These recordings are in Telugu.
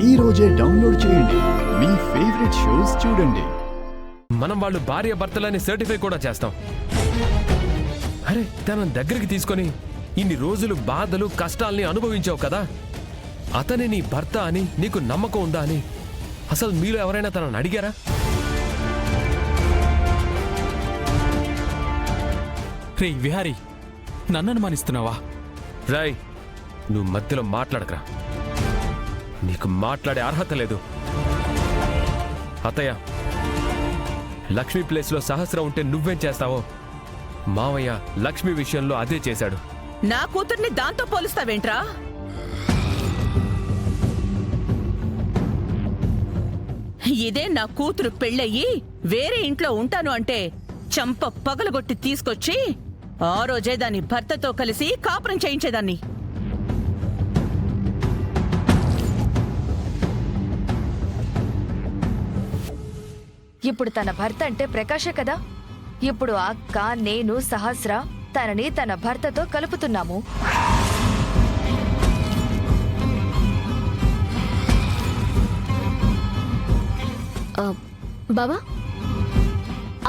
ఈ రోజే డౌన్లోడ్ చేయండి. మీ ఫేవరెట్ షోస్ చూడండి. మనం వాళ్ళు భార్య భర్తలని సర్టిఫై కూడా చేస్తాం. అరే తన దగ్గరికి తీసుకొని ఇన్ని రోజులు బాధలు కష్టాల్ని అనుభవించావు కదా, అతని నీ భర్త అని నీకు నమ్మకం ఉందా అని అసలు మీలో ఎవరైనా తనని అడిగారా? రే విహారీ, నన్ను అనుమానిస్తున్నావా? రాయ్, నువ్వు మధ్యలో మాట్లాడకరా. నీకు మాట్లాడే అర్హత లేదు. అత్తయ్య, లక్ష్మి ప్లేస్లో సహస్ర ఉంటే నువ్వేం చేస్తావో మావయ్య లక్ష్మి విషయంలో అదే చేశాడు. నా కూతుర్ని దాంతో పోలుస్తావేంట్రా? ఇదే నా కూతురు పెళ్ళయ్యి వేరే ఇంట్లో ఉంటాను అంటే చంప పగలగొట్టి తీసుకొచ్చి ఆ రోజే దాని భర్తతో కలిసి కాపురం చేయించేదాన్ని. ఇప్పుడు తన భర్త అంటే ప్రకాశే కదా. ఇప్పుడు అక్క, నేను, సహస్ర తనని తన భర్తతో కలుపుతున్నాము. బావా,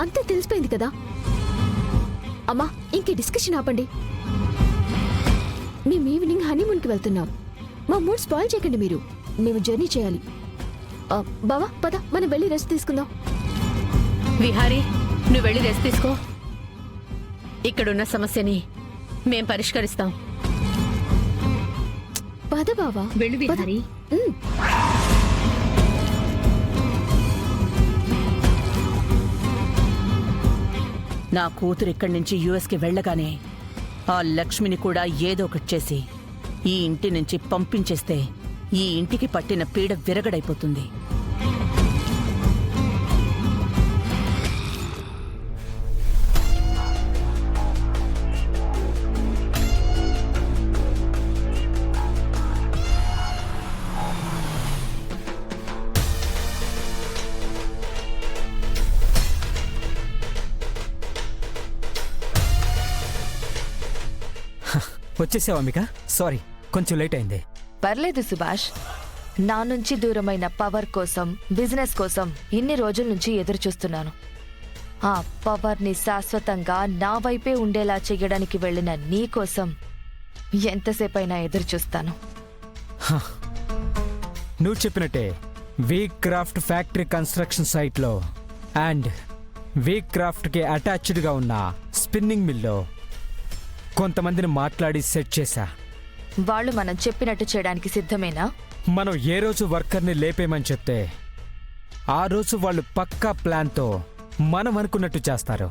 అంతా తెలిసిపోయింది కదా. అమ్మా, ఇంకే డిస్కషన్ ఆపండి. మేము ఈవినింగ్ హనీమూన్కి వెళ్తున్నాం. మా మూడ్ స్పాయిల్ చేయకండి మీరు. మేము జర్నీ చేయాలి. బావా పద, మనం వెళ్ళి రెస్ట్ తీసుకుందాం. విహారీ, నువ్వు వెళ్ళి రెస్ట్ తీసుకో. ఇక్కడున్న సమస్యని మేం పరిష్కరిస్తాం. పద బావా, వెళ్ళు విహారీ. నా కూతురు ఇక్కడి నుంచి యుఎస్కి వెళ్ళగానే ఆ లక్ష్మిని కూడా ఏదో ఒకటి చేసి ఈ ఇంటి నుంచి పంపించేస్తే ఈ ఇంటికి పట్టిన పీడ విరగడైపోతుంది. వచ్చేసావా అమిక? సారీ, కొంచెం లేట్ అయింది. పర్లేదు సుభాష్. నా నుంచి దూరమైన పవర్ కోసం, బిజినెస్ కోసం ఇన్ని రోజుల నుంచి ఎదురు చూస్తున్నాను. ఆ పవర్ని శాశ్వతంగా నా వైపే ఉండేలా చెయ్యడానికి వెళ్ళిన నీ కోసం ఎంతసేపైనా ఎదురు చూస్తాను. నువ్వు చెప్పినట్టే వీ క్రాఫ్ట్ ఫ్యాక్టరీ కన్స్ట్రక్షన్ సైట్లో అండ్ వీ క్రాఫ్ట్కి అటాచ్డ్గా ఉన్న స్పిన్నింగ్ మిల్లో కొంతమందిని మాట్లాడి సెట్ చేశా. వాళ్ళు మనం చెప్పినట్టు చేయడానికి సిద్ధమేనా? మనం ఏ రోజు వర్కర్ని లేపేమని చెప్తే ఆ రోజు వాళ్ళు పక్కా ప్లాన్తో మనం అనుకున్నట్టు చేస్తారు.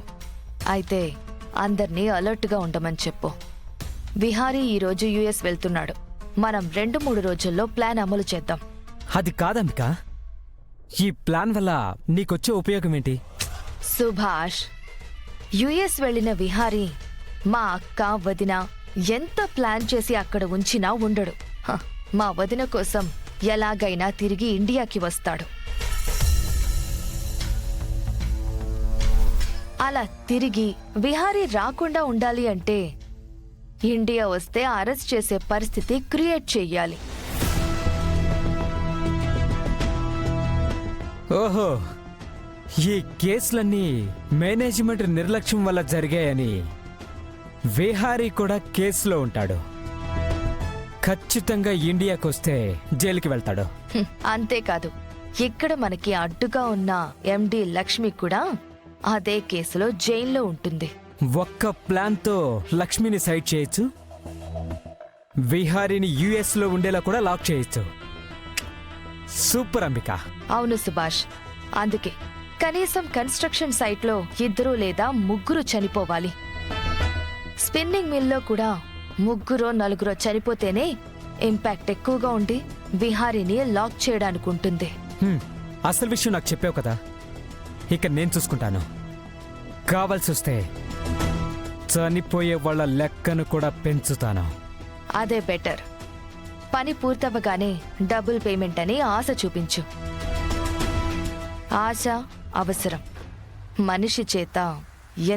అయితే అందర్నీ అలర్ట్గా ఉండమని చెప్పు. విహారీ ఈరోజు యుఎస్ వెళ్తున్నాడు. మనం 2-3 రోజుల్లో ప్లాన్ అమలు చేద్దాం. అది కాదమిక, ఈ ప్లాన్ వల్ల నీకొచ్చే ఉపయోగం ఏంటి? సుభాష్, యుఎస్ వెళ్ళిన విహారీ మా అక్క, వదిన ఎంత ప్లాన్ చేసి అక్కడ ఉంచినా ఉండడు. మా వదిన కోసం ఎలాగైనా తిరిగి ఇండియాకి వస్తాడు. అలా తిరిగి విహారీ రాకుండా ఉండాలి అంటే ఇండియా వస్తే అరెస్ట్ చేసే పరిస్థితి క్రియేట్ చెయ్యాలి. ఓహో, ఈ కేసులన్నీ మేనేజ్మెంట్ నిర్లక్ష్యం వల్ల జరిగాయని విహారీ కూడా కేసులో ఉంటాడు. ఖచ్చితంగా ఇండియాకి వస్తే జైలుకి వెళ్తాడు. అంతేకాదు, ఇక్కడ మనకి అడ్డుగా ఉన్న ఎండి లక్ష్మి కూడా అదే కేసులో జైల్లో ఉంటుంది. ఒక్క ప్లాన్తో లక్ష్మిని సైడ్ చేయొచ్చు, విహారీని యుఎస్ లో ఉండేలా కూడా లాక్ చేయొచ్చు. సూపర్ అంబిక. అవును సుభాష్, అందుకే కనీసం కన్స్ట్రక్షన్ సైట్లో 2 లేదా 3 చనిపోవాలి. స్పిన్నింగ్ మిల్లో కూడా 3-4 చనిపోతేనే ఇంపాక్ట్ ఎక్కువగా ఉండి విహారీని లాక్ చేయడానికి ఉంటుంది. అసలు విషయం నాకు చెప్పావు కదా, ఇక నేను చూసుకుంటాను. కావాల్సి వస్తే చనిపోయే వాళ్ళ లెక్కను కూడా పెంచుతాను. అదే బెటర్. పని పూర్తవగానే డబుల్ పేమెంట్ అని ఆశ చూపించు. ఆశ అవసరం. మనిషి చేత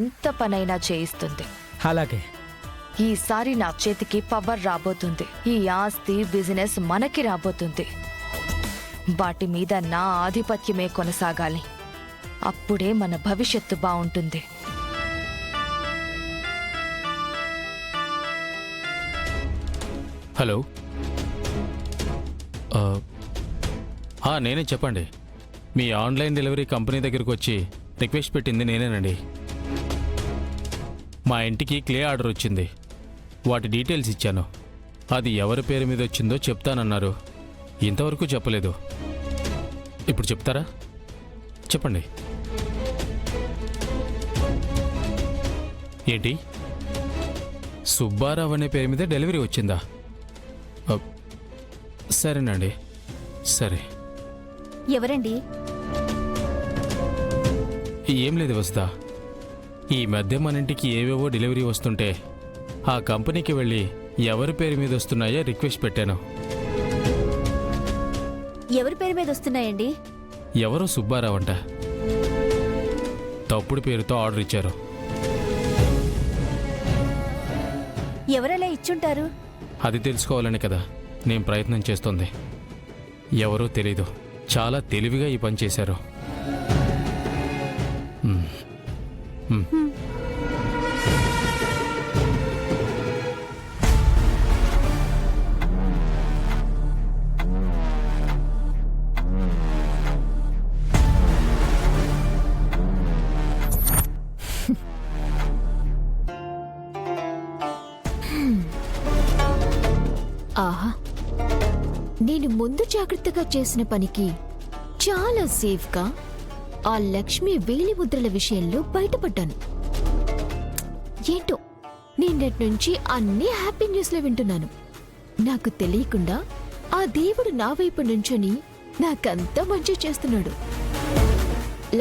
ఎంత పనైనా చేయిస్తుంది. అలాగే. ఈసారి నా చేతికి పవర్ రాబోతుంది. ఈ ఆస్తి, బిజినెస్ మనకి రాబోతుంది. వాటి మీద నా ఆధిపత్యమే కొనసాగాలి. అప్పుడే మన భవిష్యత్తు బావుంటుంది. హలో, నేనే, చెప్పండి. మీ ఆన్లైన్ డెలివరీ కంపెనీ దగ్గరకు వచ్చి రిక్వెస్ట్ పెట్టింది నేనేనండి. మా ఇంటికి క్లే ఆర్డర్ వచ్చింది. వాటి డీటెయిల్స్ ఇచ్చాను. అది ఎవరి పేరు మీద వచ్చిందో చెప్తానన్నారు. ఇంతవరకు చెప్పలేదు. ఇప్పుడు చెప్తారా? చెప్పండి. ఏంటి, సుబ్బారావు అనే పేరు మీద డెలివరీ వచ్చిందా? సరేనండి, సరే. ఎవరండి? ఏం లేదు వస్తా. ఈ మధ్య మన ఇంటికి ఏవేవో డెలివరీ వస్తుంటే ఆ కంపెనీకి వెళ్ళి ఎవరి పేరు మీద వస్తున్నాయో రిక్వెస్ట్ పెట్టాను. ఎవరి పేరు మీద వస్తున్నాయండి? ఎవరో సుబ్బారావు అంట. తప్పుడు పేరుతో ఆర్డర్ ఇచ్చారు. ఎవరలా ఇచ్చుంటారు? అది తెలుసుకోవాలని కదా నేను ప్రయత్నం చేస్తోంది. ఎవరో తెలీదు. చాలా తెలివిగా ఈ పని చేశారు. ఆహా, నేను ముందు జాగ్రత్తగా చేసిన పనికి చాలా సేఫ్గా ఆ లక్ష్మి వేలి ముద్రల విషయంలో బయటపడ్డాను. ఏంటో నిన్నటి నుంచి అన్ని హ్యాపీ న్యూస్లో వింటున్నాను. నాకు తెలియకుండా ఆ దేవుడు నా వైపు నుంచొని నాకంతా మంచి చేస్తున్నాడు.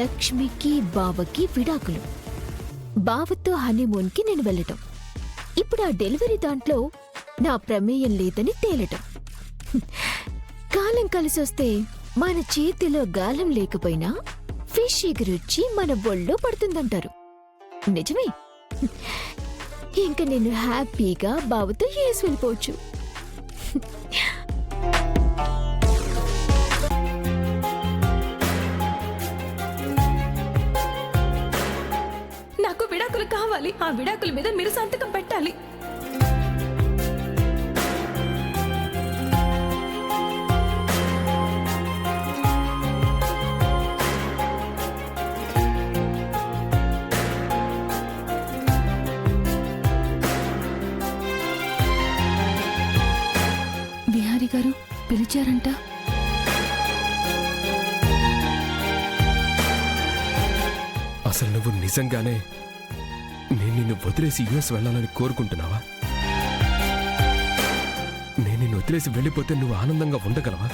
లక్ష్మికి బావకి విడాకులు, బావతో హనీమూన్కి నేను వెళ్ళటం, ఇప్పుడు ఆ డెలివరీ దాంట్లో నా ప్రమేయం లేదని తేలటం. కాలం కలిసొస్తే మన చేతిలో గాలం లేకపోయినా ఫిష్ ఎగురొచ్చి మన ఒళ్ళో పడుతుందంటారు. నిజమే. ఇంక నేను హ్యాపీగా బావతో యూఎస్ వెళ్ళిపోవచ్చు. నాకు విడాకులు కావాలి. ఆ విడాకుల మీద మీరు సంతకం పెట్టాలి. విహారీ గారు పిలిచారంట. అసలు నువ్వు నిజంగానే నేను నిన్ను వదిలేసి యుఎస్ వెళ్ళాలని కోరుకుంటున్నావా? నేను నిన్ను వదిలేసి వెళ్ళిపోతే నువ్వు ఆనందంగా ఉండగలవా?